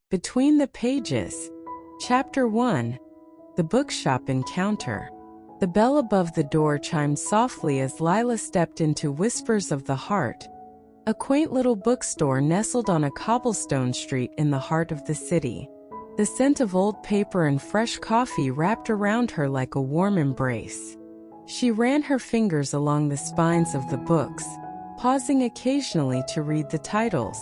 Between the Pages. Chapter 1. The Bookshop Encounter. The bell above the door chimed softly as Lila stepped into Whispers of the Heart, a quaint little bookstore nestled on a cobblestone street in the heart of the city. The scent of old paper and fresh coffee wrapped around her like a warm embrace. She ran her fingers along the spines of the books, pausing occasionally to read the titles.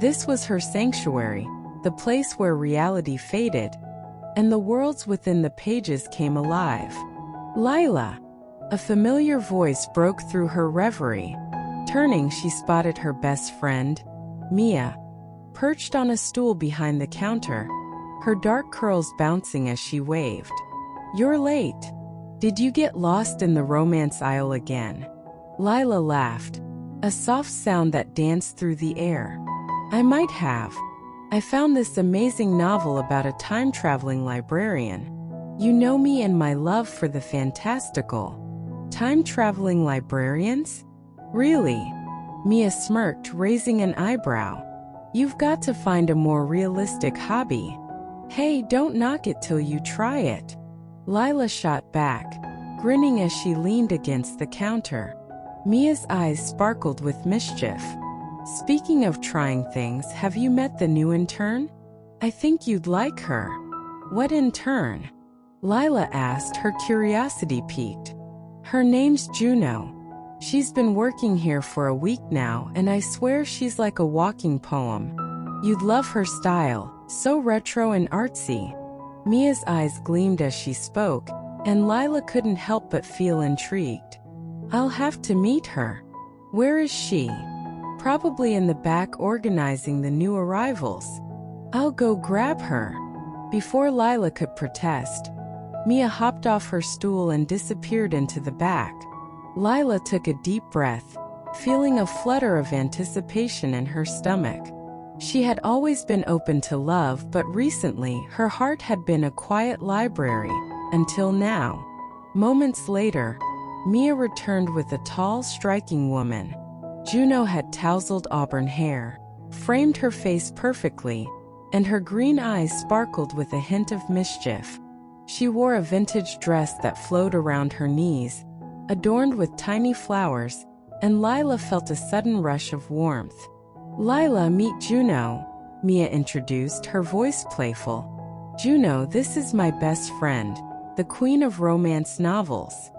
This was her sanctuary, the place where reality faded, and the worlds within the pages came alive. Lila! A familiar voice broke through her reverie. Turning, she spotted her best friend, Mia, perched on a stool behind the counter, her dark curls bouncing as she waved. "You're late. Did you get lost in the romance aisle again?" Lila laughed, a soft sound that danced through the air. "I might have. I found this amazing novel about a time-traveling librarian. You know me and my love for the fantastical. Time-traveling librarians? Really?" Mia smirked, raising an eyebrow. "You've got to find a more realistic hobby." "Hey, don't knock it till you try it." Lila shot back, grinning as she leaned against the counter. Mia's eyes sparkled with mischief. "Speaking of trying things, have you met the new intern? I think you'd like her." "What intern?" Lila asked, her curiosity piqued. "Her name's Juno. She's been working here for a week now, and I swear she's like a walking poem. You'd love her style, so retro and artsy." Mia's eyes gleamed as she spoke, and Lila couldn't help but feel intrigued. "I'll have to meet her. Where is she?" "Probably in the back organizing the new arrivals." "I'll go grab her." Before Lila could protest, Mia hopped off her stool and disappeared into the back. Lila took a deep breath, feeling a flutter of anticipation in her stomach. She had always been open to love, but recently her heart had been a quiet library, until now. Moments later, Mia returned with a tall, striking woman. Juno had tousled auburn hair, framed her face perfectly, and her green eyes sparkled with a hint of mischief. She wore a vintage dress that flowed around her knees, adorned with tiny flowers, and Lila felt a sudden rush of warmth. "Lila, meet Juno," Mia introduced, her voice playful. "Juno, this is my best friend, the queen of romance novels."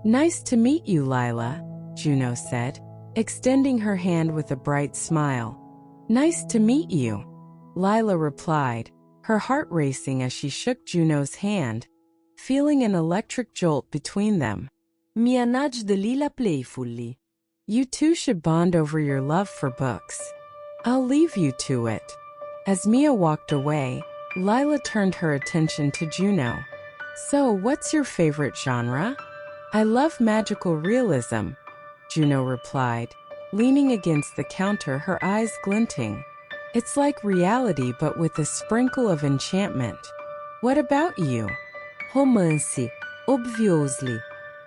"Nice to meet you, Lila," Juno said, extending her hand with a bright smile. "Nice to meet you," Lila replied, her heart racing as she shook Juno's hand, feeling an electric jolt between them. Mia nudged Lila playfully. "You two should bond over your love for books. I'll leave you to it." As Mia walked away, Lila turned her attention to Juno. "So, what's your favorite genre?" "I love magical realism," Juno replied, leaning against the counter, her eyes glinting. "It's like reality but with a sprinkle of enchantment." "What about you?" "Romance, obviously.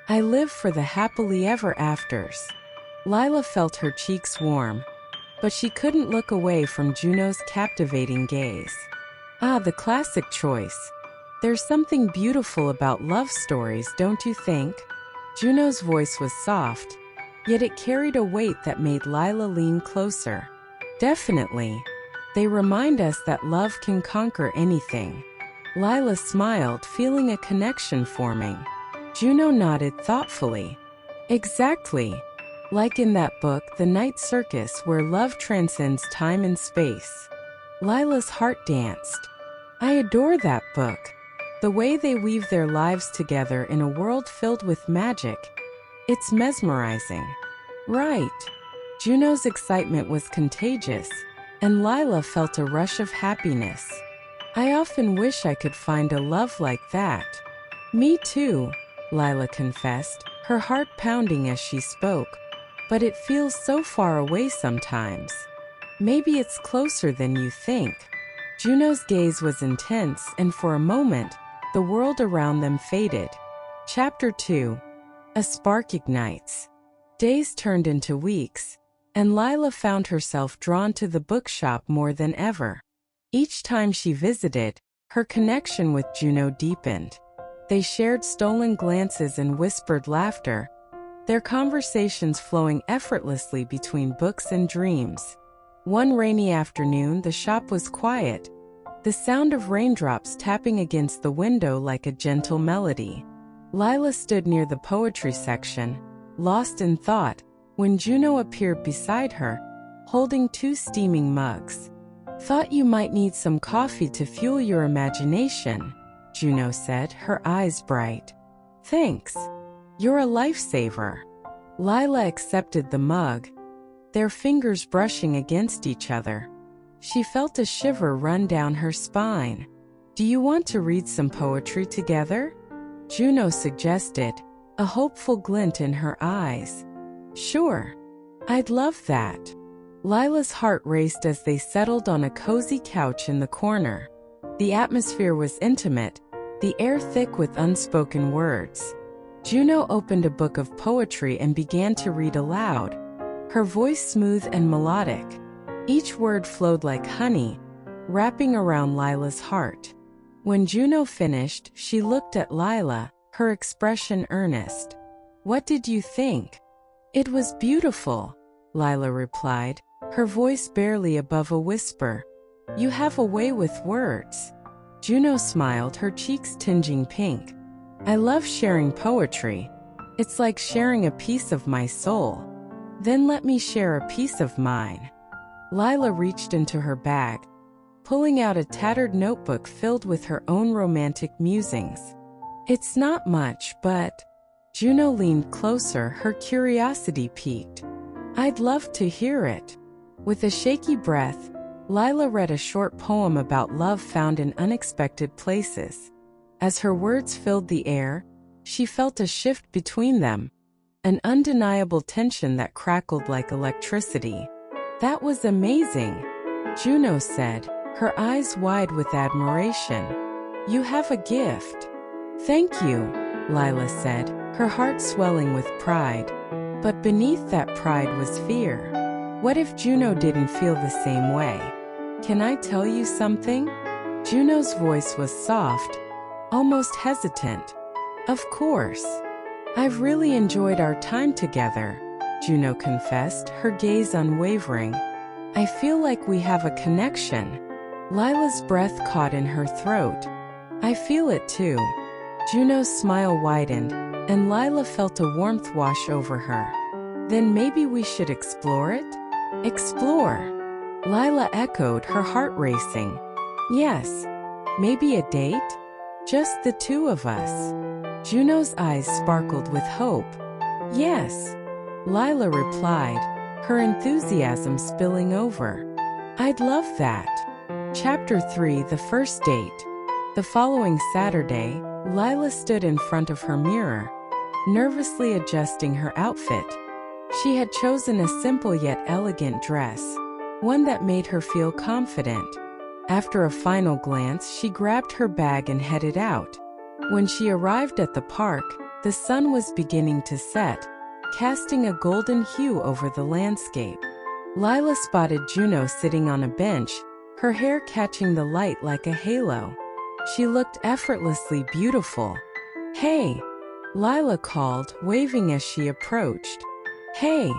I live for the happily ever afters." Lila felt her cheeks warm, but she couldn't look away from Juno's captivating gaze. "Ah, the classic choice. There's something beautiful about love stories, don't you think?" Juno's voice was soft, yet it carried a weight that made Lila lean closer. "Definitely. They remind us that love can conquer anything." Lila smiled, feeling a connection forming. Juno nodded thoughtfully. "Exactly. Like in that book, The Night Circus, where love transcends time and space." Lila's heart danced. "I adore that book. The way they weave their lives together in a world filled with magic. It's mesmerizing." "Right." Juno's excitement was contagious, and Lila felt a rush of happiness. "I often wish I could find a love like that." "Me too," Lila confessed, her heart pounding as she spoke. "But it feels so far away sometimes." "Maybe it's closer than you think." Juno's gaze was intense, and for a moment, the world around them faded. Chapter 2. A Spark Ignites. Days turned into weeks, and Lila found herself drawn to the bookshop more than ever. Each time she visited, her connection with Juno deepened. They shared stolen glances and whispered laughter, their conversations flowing effortlessly between books and dreams. One rainy afternoon, the shop was quiet, the sound of raindrops tapping against the window like a gentle melody. Lila stood near the poetry section, lost in thought, when Juno appeared beside her, holding 2 steaming mugs. "Thought you might need some coffee to fuel your imagination," Juno said, her eyes bright. "Thanks. You're a lifesaver." Lila accepted the mug, their fingers brushing against each other. She felt a shiver run down her spine. "Do you want to read some poetry together?" Juno suggested, a hopeful glint in her eyes. "Sure. I'd love that." Lila's heart raced as they settled on a cozy couch in the corner. The atmosphere was intimate, the air thick with unspoken words. Juno opened a book of poetry and began to read aloud, her voice smooth and melodic. Each word flowed like honey, wrapping around Lila's heart. When Juno finished, she looked at Lila, her expression earnest. "What did you think?" "It was beautiful," Lila replied, her voice barely above a whisper. "You have a way with words." Juno smiled, her cheeks tinging pink. "I love sharing poetry. It's like sharing a piece of my soul." "Then let me share a piece of mine." Lila reached into her bag, pulling out a tattered notebook filled with her own romantic musings. "It's not much, but—" Juno leaned closer, her curiosity piqued. "I'd love to hear it." With a shaky breath, Lila read a short poem about love found in unexpected places. As her words filled the air, she felt a shift between them, an undeniable tension that crackled like electricity. "That was amazing," Juno said, her eyes wide with admiration. "You have a gift." "Thank you," Lila said, her heart swelling with pride. But beneath that pride was fear. What if Juno didn't feel the same way? "Can I tell you something?" Juno's voice was soft, almost hesitant. "Of course. I've really enjoyed our time together," Juno confessed, her gaze unwavering. "I feel like we have a connection." Lila's breath caught in her throat. "I feel it too." Juno's smile widened, and Lila felt a warmth wash over her. "Then maybe we should explore it?" "Explore?" Lila echoed, her heart racing. "Yes. Maybe a date? Just the 2 of us." Juno's eyes sparkled with hope. "Yes," Lila replied, her enthusiasm spilling over. "I'd love that." Chapter 3: The First Date. The following Saturday, Lila stood in front of her mirror, nervously adjusting her outfit. She had chosen a simple yet elegant dress, one that made her feel confident. After a final glance, she grabbed her bag and headed out. When she arrived at the park, the sun was beginning to set, casting a golden hue over the landscape. Lila spotted Juno sitting on a bench, her hair catching the light like a halo. She looked effortlessly beautiful. "Hey," Lila called, waving as she approached. "Hey,"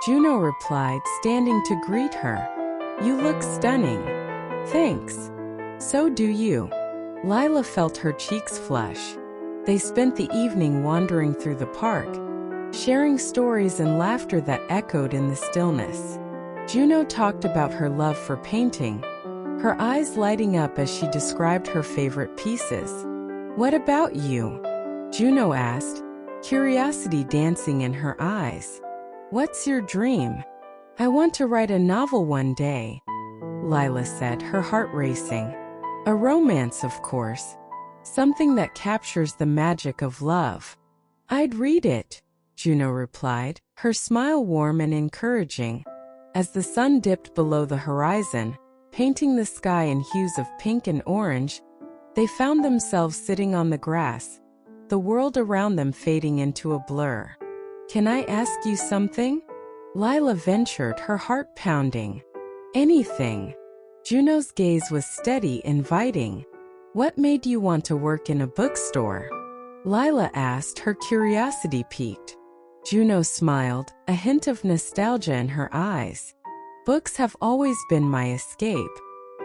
Juno replied, standing to greet her. "You look stunning." "Thanks. So do you." Lila felt her cheeks flush. They spent the evening wandering through the park, sharing stories and laughter that echoed in the stillness. Juno talked about her love for painting, her eyes lighting up as she described her favorite pieces. "What about you?" Juno asked, curiosity dancing in her eyes. "What's your dream?" "I want to write a novel one day," Lila said, her heart racing. "A romance, of course. Something that captures the magic of love." "I'd read it," Juno replied, her smile warm and encouraging. As the sun dipped below the horizon, painting the sky in hues of pink and orange, they found themselves sitting on the grass, the world around them fading into a blur. "Can I ask you something?" Lila ventured, her heart pounding. "Anything," Juno's gaze was steady, inviting. "What made you want to work in a bookstore?" Lila asked, her curiosity piqued. Juno smiled, a hint of nostalgia in her eyes. "Books have always been my escape.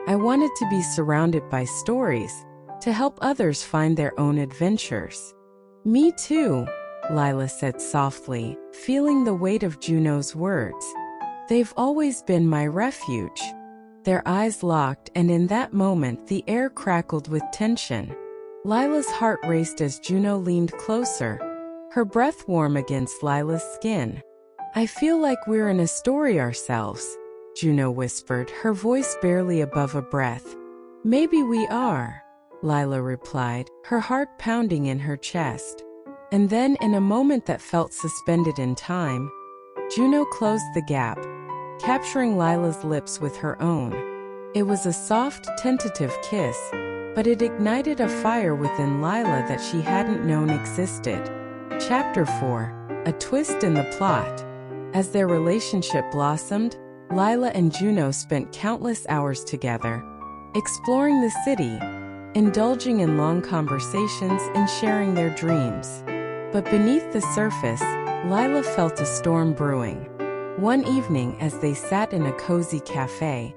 I wanted to be surrounded by stories, to help others find their own adventures." "Me too," Lila said softly, feeling the weight of Juno's words. "They've always been my refuge." Their eyes locked, and in that moment the air crackled with tension. Lila's heart raced as Juno leaned closer, her breath warm against Lila's skin. "I feel like we're in a story ourselves," Juno whispered, her voice barely above a breath. "Maybe we are," Lila replied, her heart pounding in her chest. And then, in a moment that felt suspended in time, Juno closed the gap, capturing Lila's lips with her own. It was a soft, tentative kiss, but it ignited a fire within Lila that she hadn't known existed. Chapter 4. A twist in the plot. As their relationship blossomed, Lila and Juno spent countless hours together, exploring the city, indulging in long conversations and sharing their dreams. But beneath the surface, Lila felt a storm brewing. One evening, as they sat in a cozy cafe,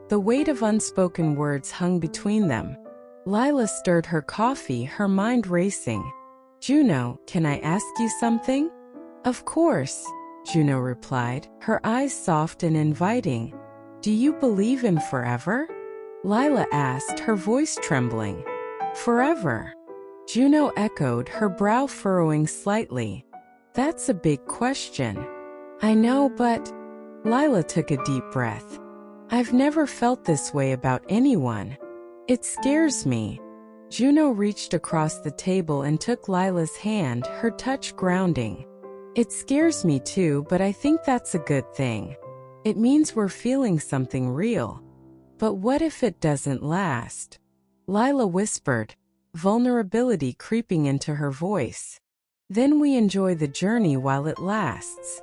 the weight of unspoken words hung between them. Lila stirred her coffee, her mind racing. "Juno, can I ask you something?" "Of course," Juno replied, her eyes soft and inviting. "Do you believe in forever?" Lila asked, her voice trembling. "Forever?" Juno echoed, her brow furrowing slightly. "That's a big question." "I know, but..." Lila took a deep breath. "I've never felt this way about anyone. It scares me." Juno reached across the table and took Lila's hand, her touch grounding. "It scares me too, but I think that's a good thing. It means we're feeling something real." "But what if it doesn't last?" Lila whispered, vulnerability creeping into her voice. "Then we enjoy the journey while it lasts."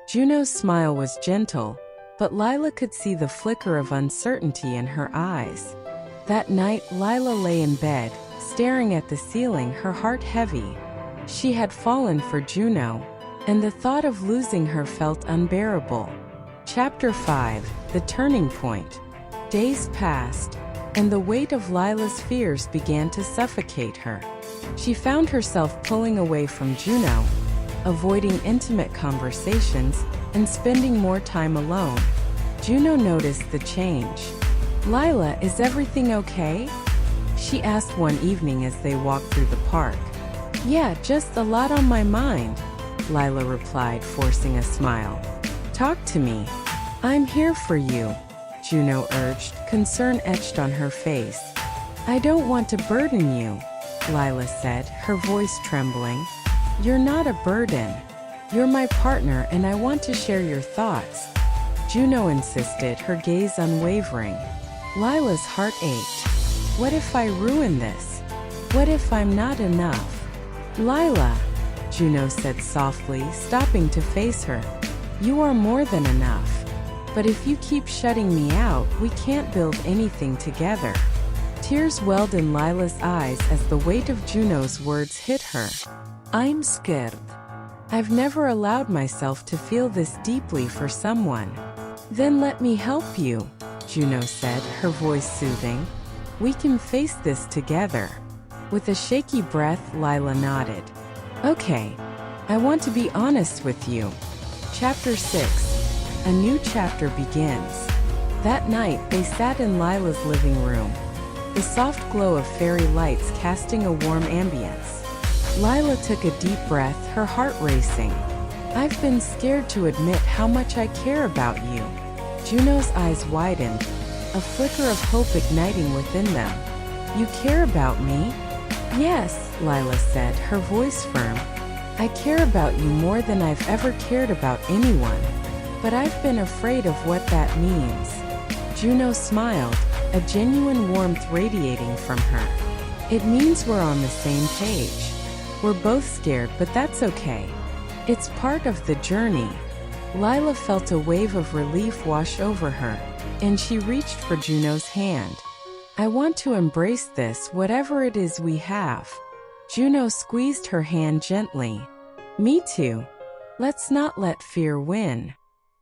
Juno's smile was gentle, but Lila could see the flicker of uncertainty in her eyes. That night, Lila lay in bed, staring at the ceiling, her heart heavy. She had fallen for Juno, and the thought of losing her felt unbearable. Chapter 5. The Turning Point. Days passed, and the weight of Lila's fears began to suffocate her. She found herself pulling away from Juno, avoiding intimate conversations, and spending more time alone. Juno noticed the change. "Lila, is everything okay?" she asked one evening as they walked through the park. "Yeah, just a lot on my mind," Lila replied, forcing a smile. "Talk to me." "I'm here for you," Juno urged, concern etched on her face. "I don't want to burden you," Lila said, her voice trembling. "You're not a burden. You're my partner and I want to share your thoughts," Juno insisted, her gaze unwavering. Lila's heart ached. What if I ruin this? What if I'm not enough? "Lila," Juno said softly, stopping to face her. "You are more than enough. But if you keep shutting me out, we can't build anything together." Tears welled in Lila's eyes as the weight of Juno's words hit her. "I'm scared. I've never allowed myself to feel this deeply for someone." "Then let me help you," Juno said, her voice soothing. "We can face this together." With a shaky breath, Lila nodded. "Okay, I want to be honest with you." Chapter 6. A new chapter begins. That night, they sat in Lila's living room, the soft glow of fairy lights casting a warm ambience. Lila took a deep breath, her heart racing. "I've been scared to admit how much I care about you." Juno's eyes widened, a flicker of hope igniting within them. "You care about me?" "Yes," Lila said, her voice firm. "I care about you more than I've ever cared about anyone. But I've been afraid of what that means." Juno smiled, a genuine warmth radiating from her. "It means we're on the same page. We're both scared, but that's okay. It's part of the journey." Lila felt a wave of relief wash over her. and she reached for Juno's hand. "I want to embrace this, whatever it is we have." Juno squeezed her hand gently. "Me too. Let's not let fear win."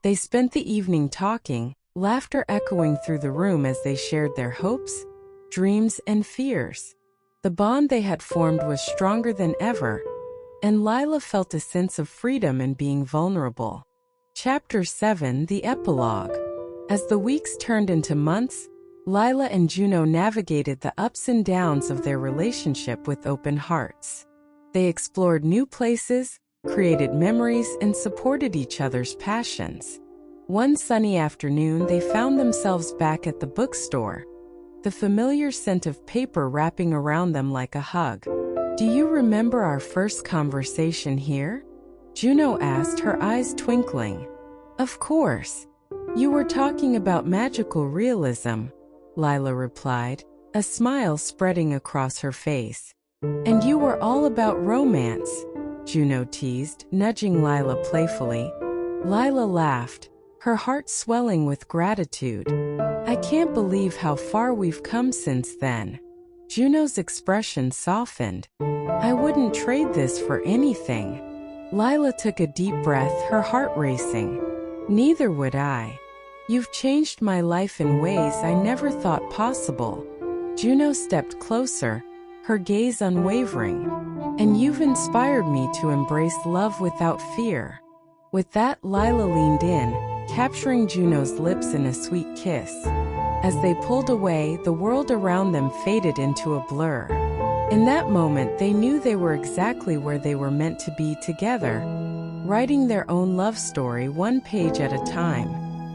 They spent the evening talking, laughter echoing through the room as they shared their hopes, dreams, and fears. The bond they had formed was stronger than ever, and Lila felt a sense of freedom in being vulnerable. Chapter 7: The Epilogue. As the weeks turned into months, Lila and Juno navigated the ups and downs of their relationship with open hearts. They explored new places, created memories, and supported each other's passions. One sunny afternoon, they found themselves back at the bookstore, the familiar scent of paper wrapping around them like a hug. "Do you remember our first conversation here?" Juno asked, her eyes twinkling. "Of course. You were talking about magical realism," Lila replied, a smile spreading across her face. "And you were all about romance," Juno teased, nudging Lila playfully. Lila laughed, her heart swelling with gratitude. "I can't believe how far we've come since then." Juno's expression softened. "I wouldn't trade this for anything." Lila took a deep breath, her heart racing. "Neither would I. You've changed my life in ways I never thought possible." Juno stepped closer, her gaze unwavering. "And you've inspired me to embrace love without fear." With that, Lila leaned in, capturing Juno's lips in a sweet kiss. As they pulled away, the world around them faded into a blur. In that moment, they knew they were exactly where they were meant to be together, writing their own love story one page at a time.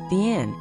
The end.